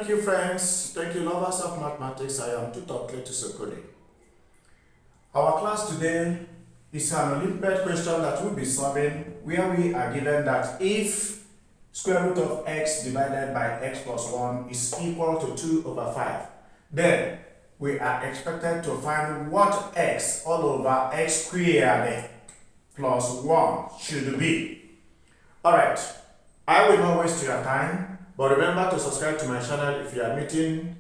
Thank you, friends. Thank you, lovers of mathematics. I am Tutor Cletus Okode. Our class today is an Olympiad question that we'll be solving, where we are given that if square root of x divided by x plus 1 is equal to 2 over 5, then we are expected to find what x all over x squared plus 1 should be. Alright, I will not waste your time, but remember to subscribe to my channel if you are meeting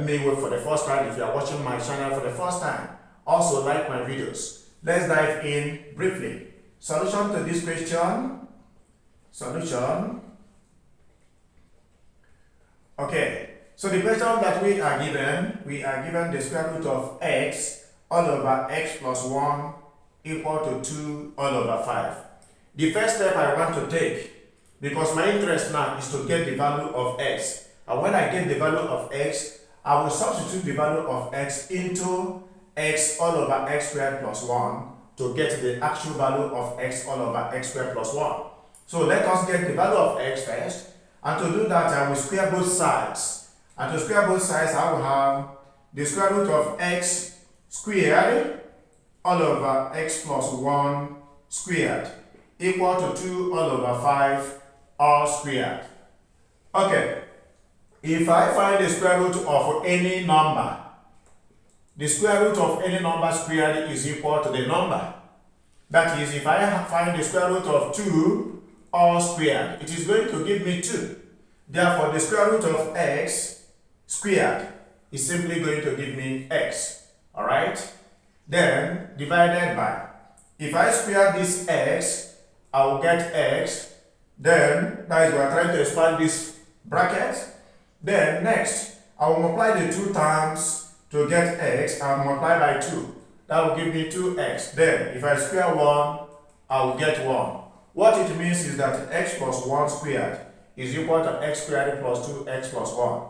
me for the first time, if you are watching my channel for the first time. Also like my videos. Let's dive in briefly. Solution to this question. Solution. Okay, so the question that we are given the square root of x all over x plus 1 equal to 2 all over 5. The first step I want to take, because my interest now is to get the value of x, and when I get the value of x, I will substitute the value of x into x all over x squared plus 1 to get the actual value of x all over x squared plus 1. So let us get the value of x first, and to do that I will square both sides. And to square both sides I will have the square root of x squared all over x plus 1 squared equal to 2 all over 5 all squared. Okay, if I find the square root of any number, the square root of any number squared is equal to the number. That is, if I find the square root of 2 all squared, it is going to give me 2. Therefore, the square root of x squared is simply going to give me x. Alright? Then, divided by, if I square this x, I will get x. Then, that is, we are trying to expand this bracket. Then, next, I will multiply the two terms to get x and multiply by 2. That will give me 2x. Then, if I square 1, I will get 1. What it means is that x plus 1 squared is equal to x squared plus 2x plus 1.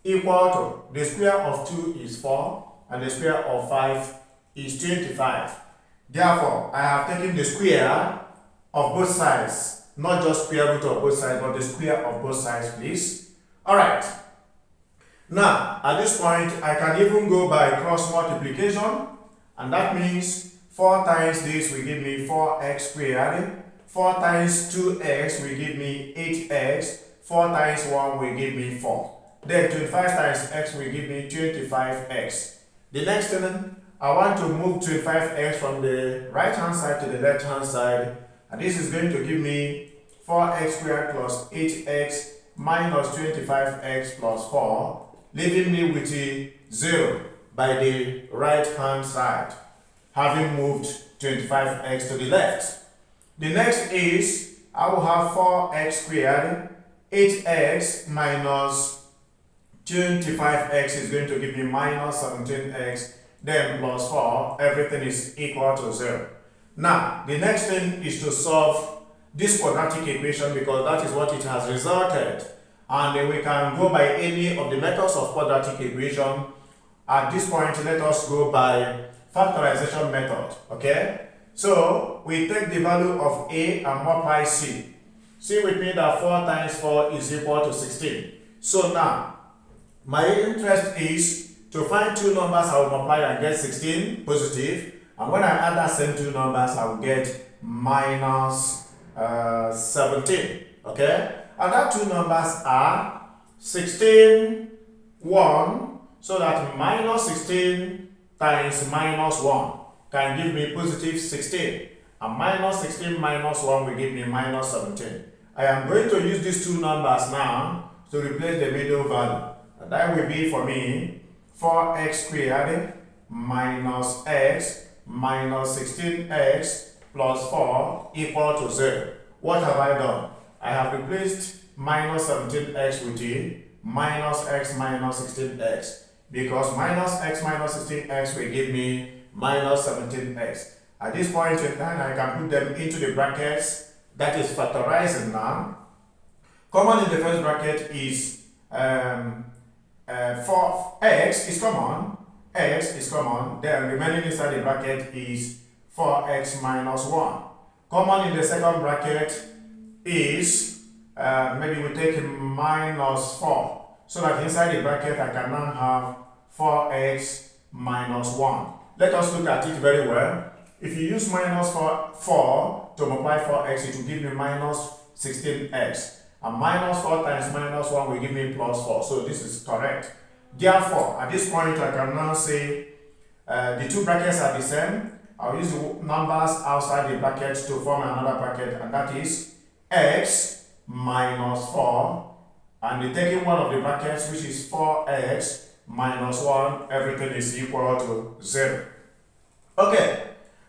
Equal to, the square of 2 is 4, and the square of 5 is 25. Therefore, I have taken the square of both sides, not just square root of both sides, but the square of both sides, please. Alright. Now, at this point, I can even go by cross multiplication, and that means 4 times this will give me 4x squared, 4 times 2x will give me 8x, 4 times 1 will give me 4. Then 25 times x will give me 25x. The next thing, I want to move 25x from the right hand side to the left hand side, and this is going to give me 4x squared plus 8x minus 25x plus 4, leaving me with a 0 by the right hand side, having moved 25x to the left. The next is, I will have 4x squared, 8x minus 25x is going to give me minus 17x, then plus 4, everything is equal to 0. Now, the next thing is to solve this quadratic equation, because that is what it has resulted. And we can go by any of the methods of quadratic equation. At this point, let us go by factorization method. Okay? So, we take the value of a and multiply c. See with me that 4 times 4 is equal to 16. So now, my interest is to find two numbers I will multiply and get 16 positive. And when I add that same two numbers, I will get minus 17. Okay? And that two numbers are 16, 1. So that minus 16 times minus 1 can give me positive 16. And minus 16 minus 1 will give me minus 17. I am going to use these two numbers now to replace the middle value. And that will be for me 4x squared minus x minus 16x plus 4 equal to 0. What have I done? I have replaced minus 17x with a minus x minus 16x, because minus x minus 16x will give me minus 17x. At this point in time, I can put them into the brackets. That is factorizing now. Common in the first bracket is 4x is common, x is common, then remaining inside the bracket is 4x minus 1. Common in the second bracket is, maybe we take minus 4. so that inside the bracket I can now have 4x minus 1. Let us look at it very well. If you use minus 4 to multiply 4x, it will give me minus 16x. And minus 4 times minus 1 will give me plus 4. So this is correct. Therefore, at this point, I can now say the two brackets are the same. I'll use the numbers outside the bracket to form another bracket, and that is x minus 4. And the taking one of the brackets, which is 4x minus 1, everything is equal to 0. Okay,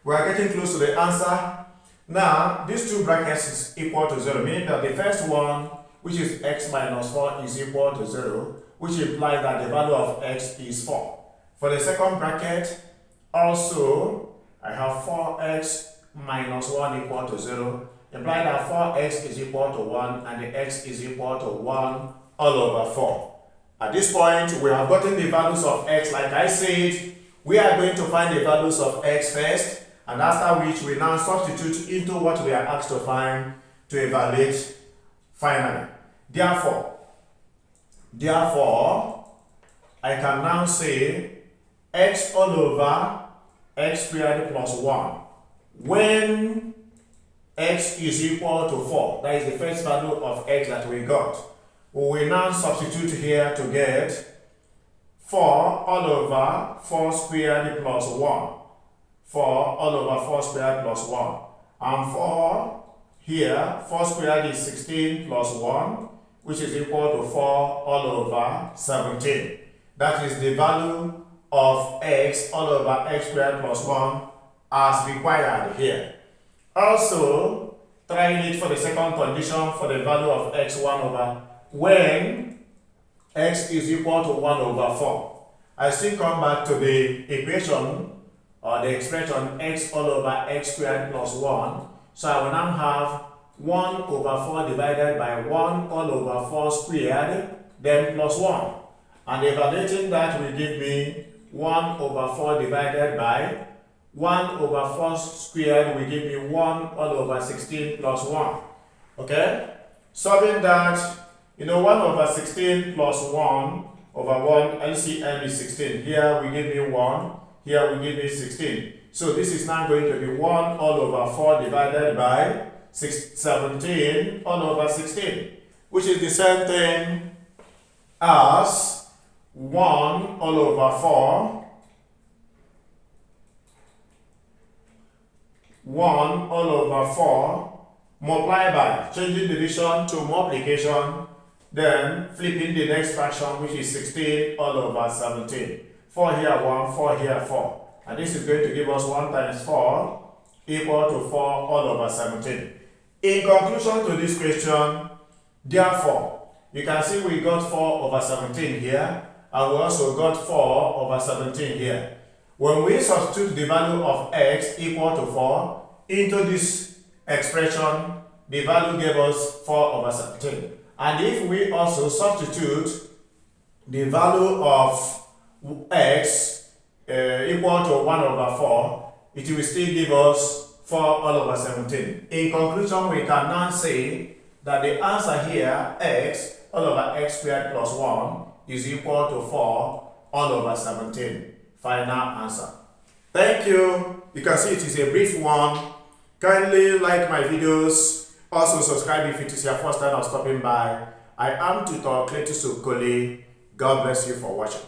we are getting close to the answer. Now, these two brackets is equal to 0, meaning that the first one, which is x minus 4, is equal to 0, which implies that the value of x is 4. For the second bracket, also, I have 4x minus 1 equal to 0, implying that 4x is equal to 1 and the x is equal to 1 all over 4. At this point, we have gotten the values of x. Like I said, we are going to find the values of x first, and after which we now substitute into what we are asked to find to evaluate finally. Therefore, I can now say x all over x squared plus 1 when x is equal to 4. That is the first value of x that we got. We will now substitute here to get 4 all over 4 squared plus 1. 4 all over 4 squared plus 1. And 4 here, 4 squared is 16 plus 1, which is equal to 4 all over 17. That is the value of x all over x squared plus 1 as required here. Also, trying it for the second condition for the value of x 1 over when x is equal to 1 over 4. I still come back to the equation or the expression x all over x squared plus 1. So I will now have 1 over 4 divided by 1 all over 4 squared, then plus 1. And evaluating that will give me 1 over 4 divided by 1 over 4 squared will give me 1 all over 16 plus 1. Okay? Solving that, 1 over 16 plus 1 over 1, LCM is 16. Here we give me 1, here we give me 16. So this is now going to be 1 all over 4 divided by 17 all over 16, which is the same thing as 1 all over 4 1 all over 4 multiplied by changing division to multiplication, then flipping the next fraction, which is 16 all over 17. 4 here 1, 4 here 4. And this is going to give us 1 times 4 equal to 4 all over 17. In conclusion to this question, therefore, you can see we got 4 over 17 here, and we also got 4 over 17 here. When we substitute the value of x equal to 4 into this expression, the value gave us 4 over 17. And if we also substitute the value of x equal to 1 over 4, it will still give us 4 all over 17. In conclusion, we can now say that the answer here, x all over x squared plus 1, is equal to 4 all over 17. Final answer. Thank you. You can see it is a brief one. Kindly like my videos. Also subscribe if it is your first time of stopping by. I am Tutor Cletus Okoli. God bless you for watching.